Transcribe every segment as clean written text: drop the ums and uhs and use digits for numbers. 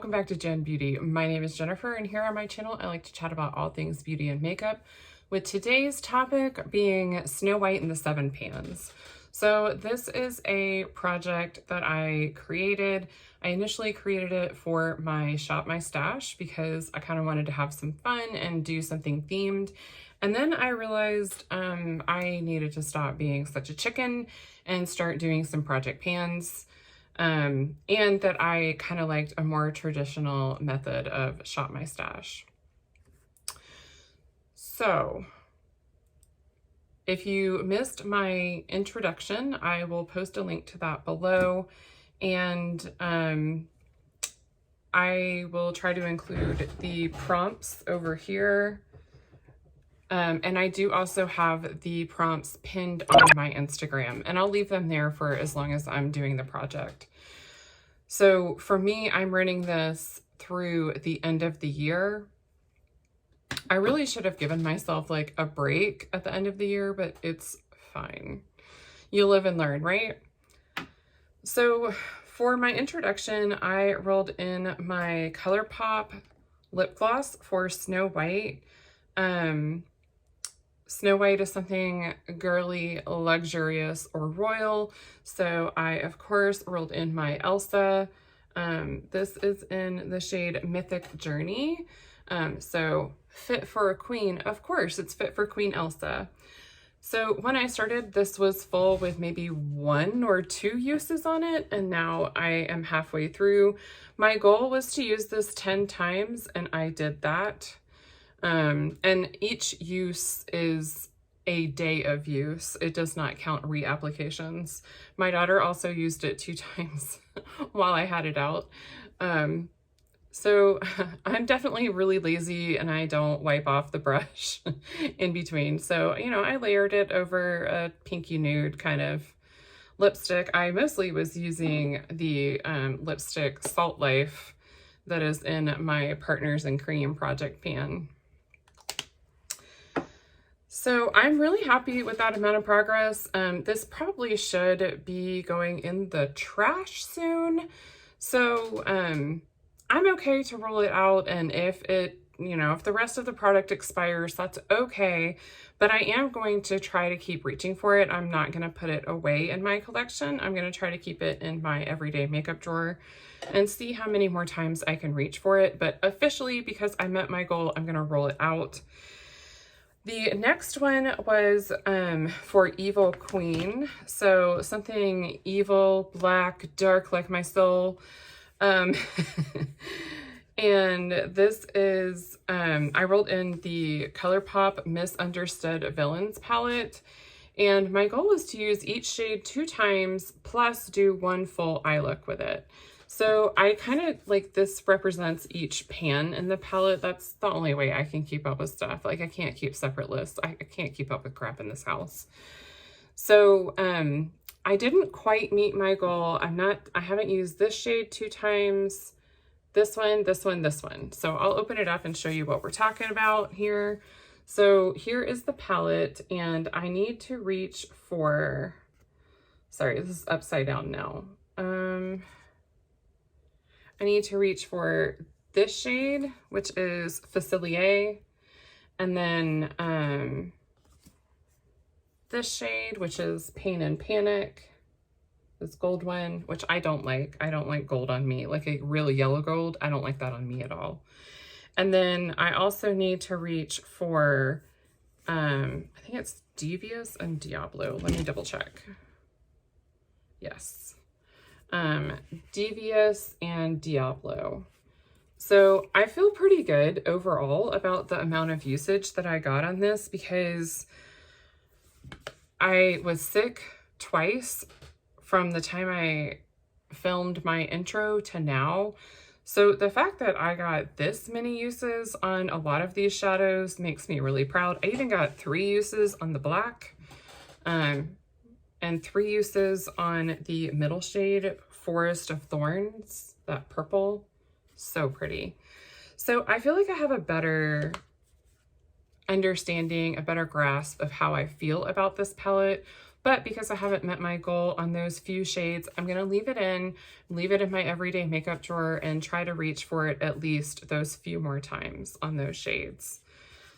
welcome back to Jen Beauty. My name is Jennifer, and here on my channel I like to chat about all things beauty and makeup, with today's topic being Snow White and the Seven Pans. So this is a project that I created. I initially created it for my Shop My Stash because I kind of wanted to have some fun and do something themed. And then I realized I needed to stop being such a chicken and start doing some project pans. And that I kind of liked a more traditional method of Shop My Stash. So if you missed my introduction, I will post a link to that below, and I will try to include the prompts over here. And I do also have the prompts pinned on my Instagram, and I'll leave them there for as long as I'm doing the project. So for me, I'm running this through the end of the year. I really should have given myself like a break at the end of the year, but it's fine. You live and learn, right? So for my introduction, I rolled in my ColourPop lip gloss for Snow White. Snow White is something girly, luxurious, or royal. So I, of course, rolled in my Elsa. This is in the shade Mythic Journey. So fit for a queen. Of course, it's fit for Queen Elsa. So when I started, this was full with maybe 1 or 2 uses on it, and now I am halfway through. My goal was to use this 10 times, and I did that. And each use is a day of use. It does not count reapplications. My daughter also used it 2 times while I had it out. So I'm definitely really lazy and I don't wipe off the brush in between. So, you know, I layered it over a pinky nude kind of lipstick. I mostly was using the lipstick Salt Life that is in my Partners in Cream project pan. So I'm really happy with that amount of progress. This probably should be going in the trash soon. So I'm okay to roll it out, and if it, you know, if the rest of the product expires, that's okay. But I am going to try to keep reaching for it. I'm not going to put it away in my collection. I'm going to try to keep it in my everyday makeup drawer and see how many more times I can reach for it. But officially, because I met my goal, I'm going to roll it out. The next one was for Evil Queen. So something evil, black, dark like my soul. And this is, I rolled in the ColourPop Misunderstood Villains palette. And my goal was to use each shade 2 times plus do 1 full eye look with it. So I kind of like, this represents each pan in the palette. That's the only way I can keep up with stuff. Like, I can't keep separate lists. I can't keep up with crap in this house. So I didn't quite meet my goal. I haven't used this shade 2 times, this one, this one, this one. So I'll open it up and show you what we're talking about here. So here is the palette, and I need to reach for, sorry, this is upside down now. I need to reach for this shade, which is Facilier, and then this shade, which is Pain and Panic, this gold one, which I don't like. I don't like gold on me, like a real yellow gold. I don't like that on me at all. And then I also need to reach for, I think it's Devious and Diablo. Let me double check. Yes. Devious and Diablo. So I feel pretty good overall about the amount of usage that I got on this, because I was sick twice from the time I filmed my intro to now. So the fact that I got this many uses on a lot of these shadows makes me really proud. I even got 3 uses on the black, and 3 uses on the middle shade, Forest of Thorns, that purple. So pretty. So I feel like I have a better understanding, a better grasp of how I feel about this palette. But because I haven't met my goal on those few shades, I'm going to leave it in my everyday makeup drawer and try to reach for it at least those few more times on those shades.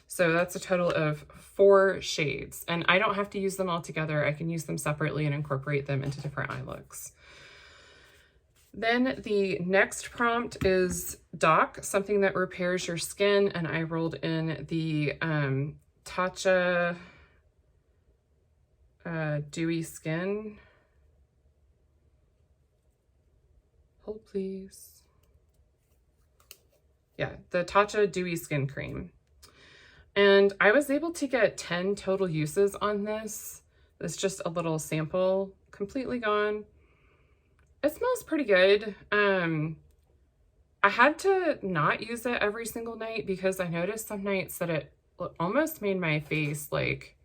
So that's a total of 4 shades, and I don't have to use them all together. I can use them separately and incorporate them into different eye looks. Then the next prompt is Doc, something that repairs your skin, and I rolled in the Tatcha Dewy Skin. Hold please. Yeah, the Tatcha Dewy Skin Cream. And I was able to get 10 total uses on this. It's just a little sample, completely gone. It smells pretty good. I had to not use it every single night because I noticed some nights that it almost made my face like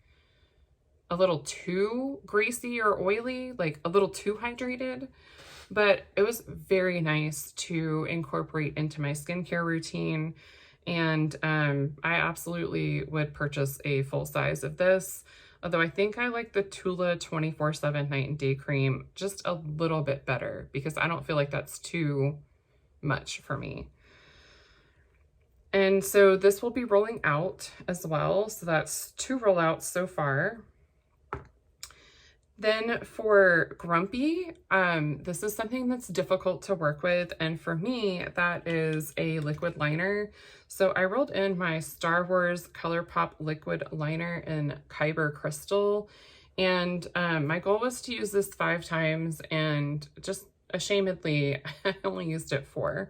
a little too greasy or oily, like a little too hydrated. But it was very nice to incorporate into my skincare routine. And I absolutely would purchase a full size of this. Although I think I like the Tula 24/7 Night and Day Cream just a little bit better because I don't feel like that's too much for me. And so this will be rolling out as well. So that's 2 rollouts so far. Then for Grumpy, this is something that's difficult to work with. And for me, that is a liquid liner. So I rolled in my Star Wars ColourPop liquid liner in Kyber Crystal. And my goal was to use this 5 times, and just ashamedly, I only used it 4.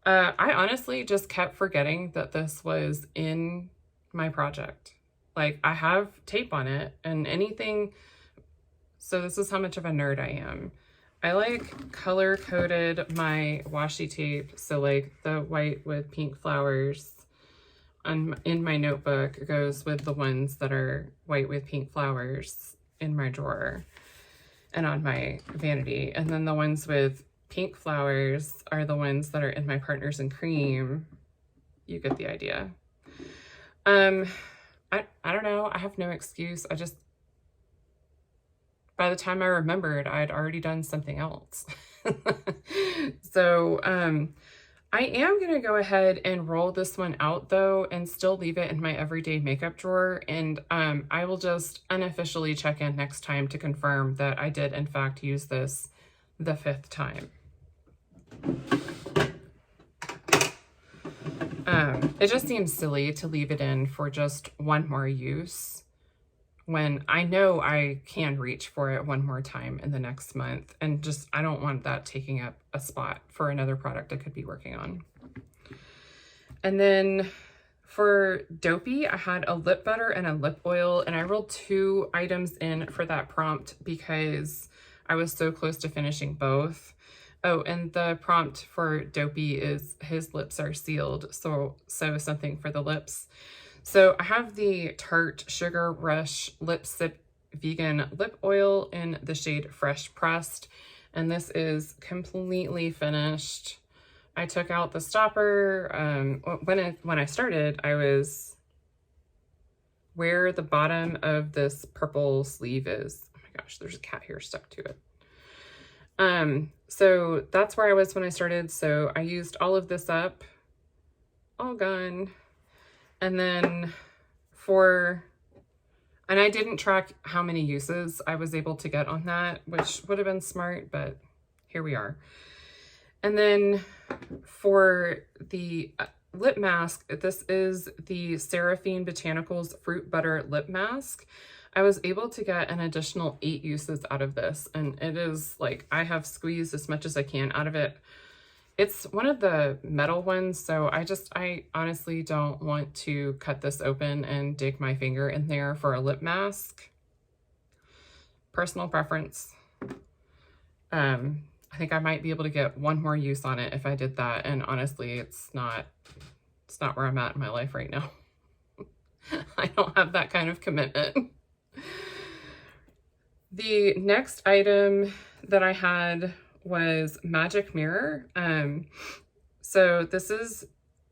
I honestly just kept forgetting that this was in my project. Like, I have tape on it and anything. So this is how much of a nerd I am. I like color coded my washi tape. So like the white with pink flowers in my notebook goes with the ones that are white with pink flowers in my drawer and on my vanity. And then the ones with pink flowers are the ones that are in my Partners in Cream. You get the idea. I don't know. I have no excuse. By the time I remembered, I'd already done something else. So I am going to go ahead and roll this one out though, and still leave it in my everyday makeup drawer. And I will just unofficially check in next time to confirm that I did in fact use this the 5th time. It just seems silly to leave it in for just one more use when I know I can reach for it one more time in the next month, and just I don't want that taking up a spot for another product I could be working on. And then for Dopey, I had a lip butter and a lip oil, and I rolled 2 items in for that prompt because I was so close to finishing both. Oh, and the prompt for Dopey is his lips are sealed, so something for the lips. So I have the Tarte Sugar Rush Lip Sip Vegan Lip Oil in the shade Fresh Pressed, and this is completely finished. I took out the stopper. When I started, I was where the bottom of this purple sleeve is. Oh my gosh, there's a cat hair stuck to it. So that's where I was when I started. So I used all of this up, all gone. And then and I didn't track how many uses I was able to get on that, which would have been smart, but here we are. And then for the lip mask, this is the Seraphine Botanicals Fruit Butter Lip Mask. I was able to get an additional 8 uses out of this, and it is like I have squeezed as much as I can out of it. It's one of the metal ones, so I honestly don't want to cut this open and dig my finger in there for a lip mask. Personal preference. I think I might be able to get one more use on it if I did that, and honestly, it's not where I'm at in my life right now. I don't have that kind of commitment. The next item that I had was Magic Mirror. So this is,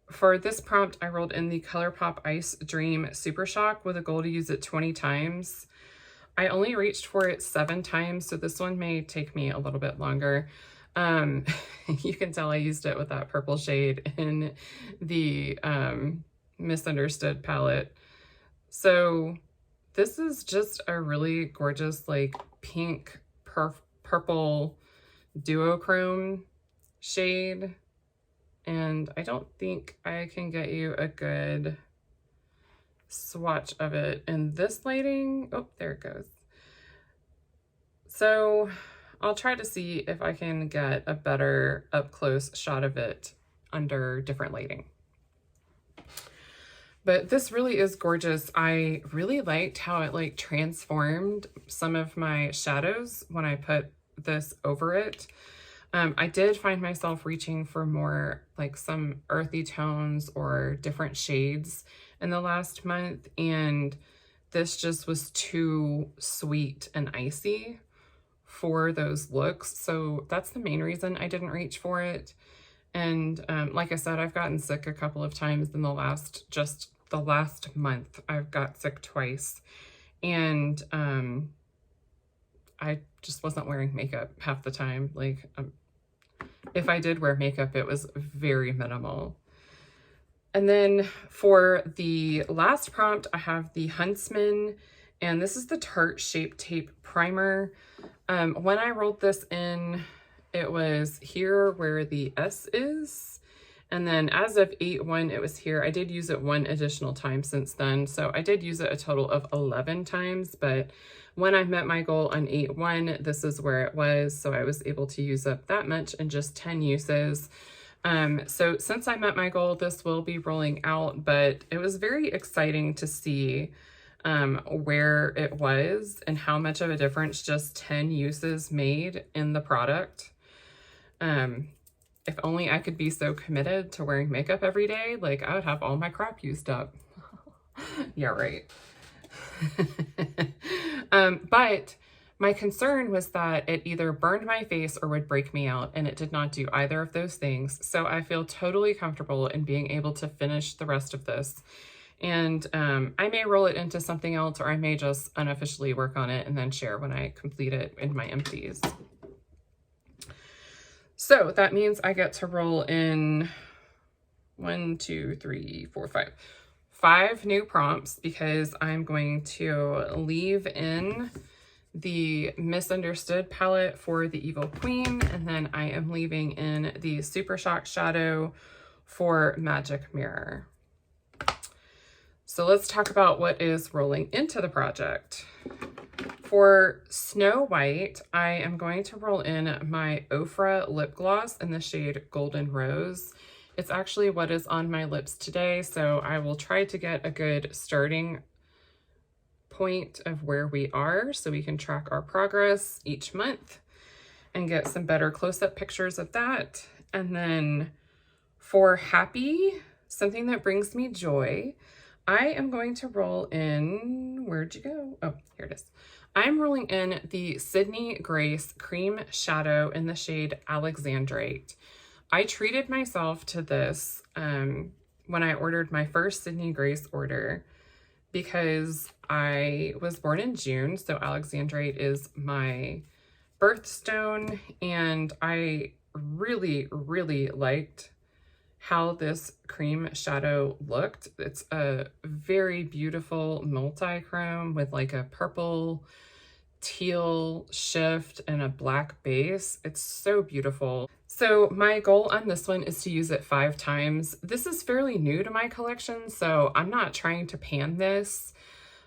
for this prompt, I rolled in the ColourPop Ice Dream Super Shock with a goal to use it 20 times. I only reached for it 7 times, so this one may take me a little bit longer. You can tell I used it with that purple shade in the Misunderstood palette. So this is just a really gorgeous, like, pink purple duochrome shade. And I don't think I can get you a good swatch of it in this lighting. Oh, there it goes. So I'll try to see if I can get a better up close shot of it under different lighting. But this really is gorgeous. I really liked how it like transformed some of my shadows when I put this over it. I did find myself reaching for more like some earthy tones or different shades in the last month, and this just was too sweet and icy for those looks. So that's the main reason I didn't reach for it. And like I said, I've gotten sick a couple of times in the last month. I've got sick twice, and I just wasn't wearing makeup half the time. Like, if I did wear makeup, it was very minimal. And then for the last prompt, I have the Huntsman, and this is the Tarte Shape Tape Primer. When I rolled this in, it was here where the S is. And then as of 8/1, it was here. I did use it 1 additional time since then. So I did use it a total of 11 times, but when I met my goal on 8/1, this is where it was. So I was able to use up that much in just 10 uses. So since I met my goal, this will be rolling out, but it was very exciting to see where it was and how much of a difference just 10 uses made in the product. If only I could be so committed to wearing makeup every day, like I would have all my crap used up. Yeah, right. But my concern was that it either burned my face or would break me out, and it did not do either of those things. So I feel totally comfortable in being able to finish the rest of this. And I may roll it into something else, or I may just unofficially work on it and then share when I complete it in my empties. So that means I get to roll in 1, 2, 3, 4, 5. 5 new prompts, because I'm going to leave in the Misunderstood palette for the Evil Queen, and then I am leaving in the Super Shock Shadow for Magic Mirror. So let's talk about what is rolling into the project. For Snow White, I am going to roll in my Ofra lip gloss in the shade Golden Rose. It's actually what is on my lips today, so I will try to get a good starting point of where we are so we can track our progress each month and get some better close-up pictures of that. And then for Happy, something that brings me joy, I am going to roll in, where'd you go? Oh, here it is. I'm rolling in the Sydney Grace Cream Shadow in the shade Alexandrite. I treated myself to this when I ordered my first Sydney Grace order, because I was born in June, so Alexandrite is my birthstone, and I really, really liked how this cream shadow looked. It's a very beautiful multi-chrome with like a purple teal shift and a black base. It's so beautiful. So my goal on this one is to use it 5 times. This is fairly new to my collection, so I'm not trying to pan this.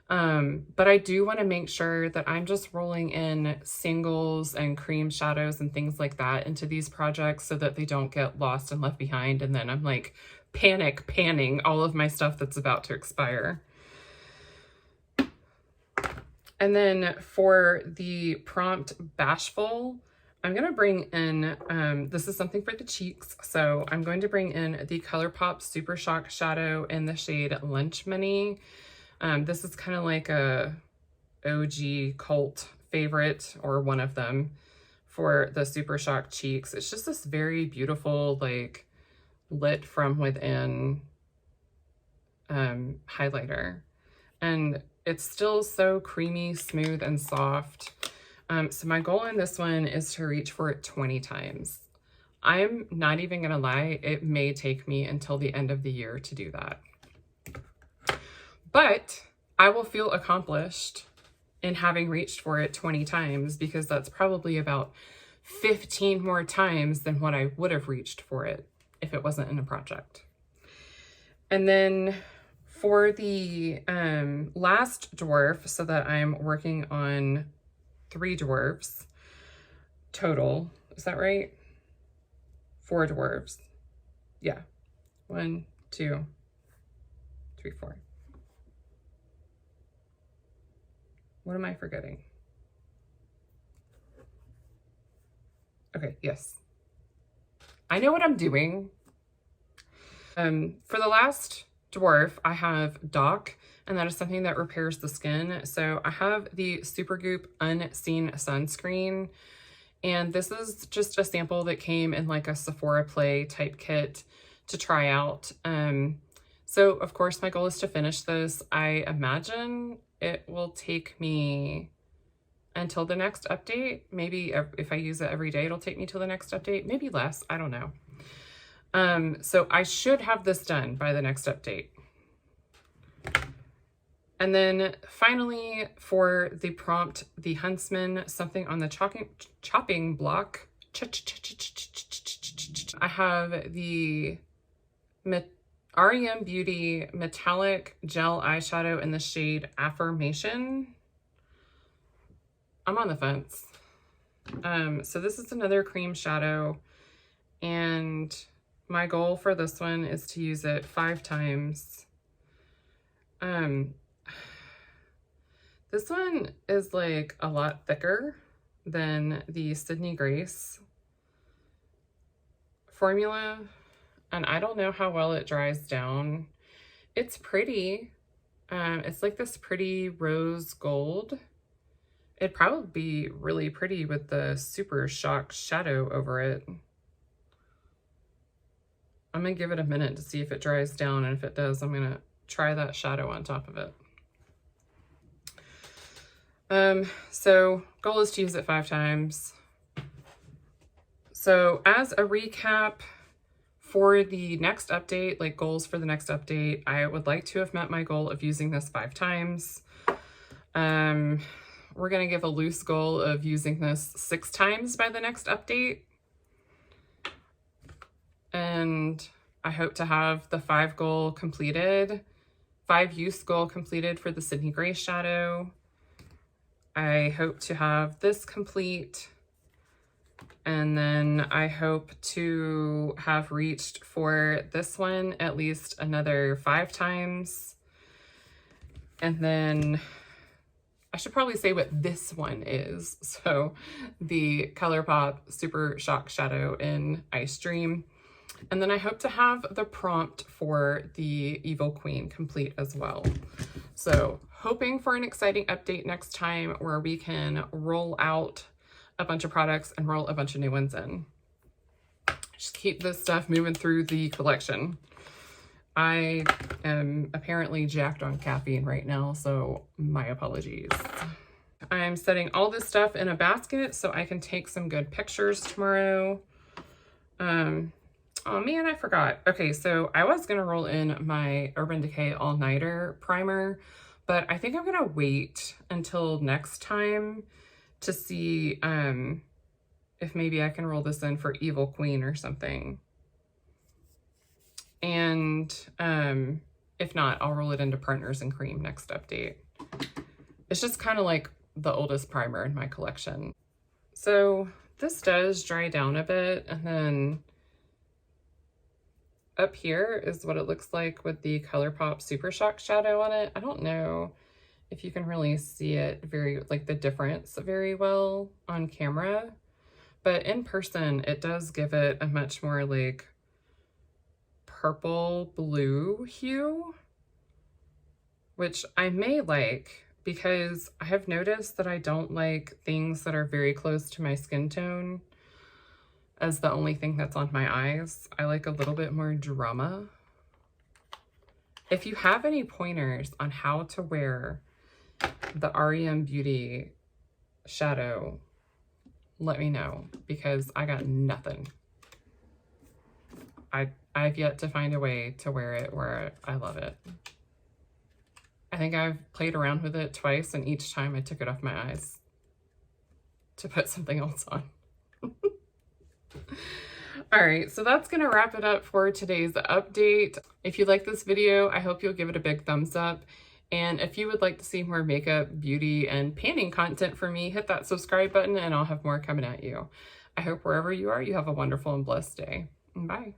But I do want to make sure that I'm just rolling in singles and cream shadows and things like that into these projects so that they don't get lost and left behind. And then I'm like panic panning all of my stuff that's about to expire. And then for the prompt Bashful, I'm going to bring in, this is something for the cheeks. So I'm going to bring in the ColourPop Super Shock Shadow in the shade Lunch Money. This is kind of like a OG cult favorite, or one of them, for the Super Shock cheeks. It's just this very beautiful, like, lit from within highlighter. and it's still so creamy, smooth, and soft. So my goal in this one is to reach for it 20 times. I'm not even gonna lie, it may take me until the end of the year to do that. But I will feel accomplished in having reached for it 20 times, because that's probably about 15 more times than what I would have reached for it if it wasn't in a project. And then for the last dwarf, so that I'm working on 3 dwarves total, is that right? 4 dwarves. Yeah. 1, 2, 3, 4. What am I forgetting? Okay, yes. I know what I'm doing. For the last dwarf, I have Doc, and that is something that repairs the skin. So I have the Supergoop Unseen Sunscreen, and this is just a sample that came in like a Sephora Play type kit to try out. So of course my goal is to finish this. I imagine it will take me until the next update. Maybe if I use it every day, it'll take me till the next update, maybe less, I don't know. So I should have this done by the next update. And then finally, for the prompt, the Huntsman, something on the chopping block. I have the REM Beauty Metallic Gel Eyeshadow in the shade Affirmation. I'm on the fence. So this is another cream shadow, and my goal for this one is to use it 5 times. This one is like a lot thicker than the Sydney Grace formula, and I don't know how well it dries down. It's pretty. It's like this pretty rose gold. It'd probably be really pretty with the Super Shock shadow over it. I'm gonna give it a minute to see if it dries down, and if it does, I'm gonna try that shadow on top of it. So goal is to use it 5 times. So as a recap for the next update, like goals for the next update, I would like to have met my goal of using this 5 times. We're gonna give a loose goal of using this 6 times by the next update. And I hope to have the 5 use goal completed for the Sydney Grace shadow. I hope to have this complete, and then I hope to have reached for this one at least another 5 times. And then I should probably say what this one is. So the ColourPop Super Shock Shadow in Ice Dream. And then I hope to have the prompt for the Evil Queen complete as well. So hoping for an exciting update next time where we can roll out a bunch of products and roll a bunch of new ones in. Just keep this stuff moving through the collection. I am apparently jacked on caffeine right now, so my apologies. I'm setting all this stuff in a basket so I can take some good pictures tomorrow. Oh man, I forgot. Okay, so I was gonna roll in my Urban Decay All Nighter primer, but I think I'm gonna wait until next time to see if maybe I can roll this in for Evil Queen or something. And if not, I'll roll it into Partners in Cream next update. It's just kind of like the oldest primer in my collection. So this does dry down a bit, and then up here is what it looks like with the ColourPop Super Shock shadow on it. I don't know if you can really see it like the difference very well on camera, but in person it does give it a much more like purple blue hue, which I may like, because I have noticed that I don't like things that are very close to my skin tone as the only thing that's on my eyes. I like a little bit more drama. If you have any pointers on how to wear the REM Beauty shadow, let me know, because I got nothing. I've yet to find a way to wear it where I love it. I think I've played around with it twice, and each time I took it off my eyes to put something else on. All right, so that's gonna wrap it up for today's update. If you like this video, I hope you'll give it a big thumbs up. And if you would like to see more makeup, beauty, and painting content from me, hit that subscribe button and I'll have more coming at you. I hope wherever you are, you have a wonderful and blessed day. Bye.